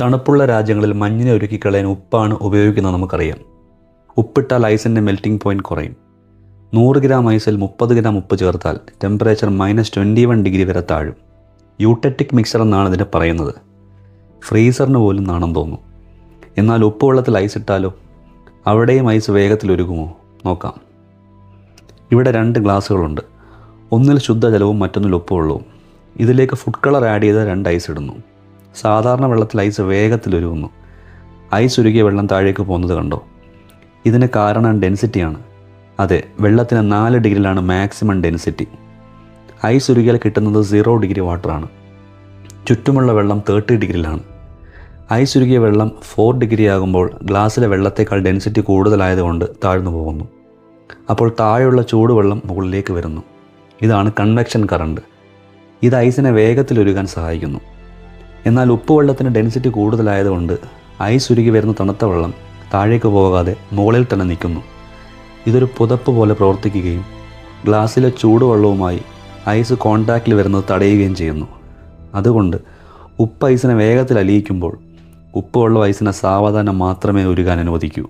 തണുപ്പുള്ള രാജ്യങ്ങളിൽ മഞ്ഞിനെ ഉരുക്കിക്കളയാൻ ഉപ്പാണ് ഉപയോഗിക്കുന്നത് നമുക്കറിയാം. ഉപ്പിട്ടാൽ ഐസിൻ്റെ മെൽറ്റിംഗ് പോയിൻറ്റ് കുറയും. 100 ഗ്രാം ഐസിൽ 30 ഗ്രാം ഉപ്പ് ചേർത്താൽ ടെമ്പറേച്ചർ -21 ഡിഗ്രി വരെ താഴും. യൂട്ടറ്റിക് മിക്സർ എന്നാണ് ഇതിനെ പറയുന്നത്. ഫ്രീസറിന് പോലും നാണം തോന്നും. എന്നാൽ ഉപ്പ് വെള്ളത്തിൽ ഐസ് ഇട്ടാലോ? അവിടെയും ഐസ് വേഗത്തിൽ ഉരുകുമോ? നോക്കാം. ഇവിടെ 2 ഗ്ലാസ്സുകളുണ്ട്. ഒന്നിൽ ശുദ്ധജലവും മറ്റൊന്നിൽ ഉപ്പുവെള്ളവും. ഇതിലേക്ക് ഫുഡ് കളർ ആഡ് ചെയ്ത് 2 ഐസ് ഇടുന്നു. സാധാരണ വെള്ളത്തിൽ ഐസ് വേഗത്തിൽ ഉരുകുന്നു. ഐസ് ഉരുകിയ വെള്ളം താഴേക്ക് പോകുന്നത് കണ്ടോ? ഇതിന് കാരണം ഡെൻസിറ്റിയാണ്. അതെ, വെള്ളത്തിന് 4 ഡിഗ്രിയിലാണ് മാക്സിമം ഡെൻസിറ്റി. ഐസ് ഉരുകിയാൽ കിട്ടുന്നത് 0 ഡിഗ്രി വാട്ടറാണ്. ചുറ്റുമുള്ള വെള്ളം 30 ഡിഗ്രിയിലാണ്. ഐസ് ഉരുകിയ വെള്ളം 4 ഡിഗ്രി ആകുമ്പോൾ ഗ്ലാസ്സിലെ വെള്ളത്തേക്കാൾ ഡെൻസിറ്റി കൂടുതലായതുകൊണ്ട് താഴ്ന്നു പോകുന്നു. അപ്പോൾ താഴെയുള്ള ചൂടുവെള്ളം മുകളിലേക്ക് വരുന്നു. ഇതാണ് കൺവെക്ഷൻ കറണ്ട്. ഇത് ഐസിനെ വേഗത്തിൽ ഉരുകാൻ സഹായിക്കുന്നു. എന്നാൽ ഉപ്പുവെള്ളത്തിന് ഡെൻസിറ്റി കൂടുതലായതുകൊണ്ട് ഐസ് ഉരുകി വരുന്ന തണുത്ത വെള്ളം താഴേക്ക് പോകാതെ മുകളിൽ തന്നെ നിൽക്കുന്നു. ഇതൊരു പുതപ്പ് പോലെ പ്രവർത്തിക്കുകയും ഗ്ലാസ്സിലെ ചൂടുവെള്ളവുമായി ഐസ് കോൺടാക്റ്റിൽ വരുന്നത് തടയുകയും ചെയ്യുന്നു. അതുകൊണ്ട് ഉപ്പ് ഐസിനെ വേഗത്തിൽ അലിയിക്കുമ്പോൾ ഉപ്പുവെള്ളം ഐസിനെ സാവധാനം മാത്രമേ ഉരുകാൻ അനുവദിക്കൂ.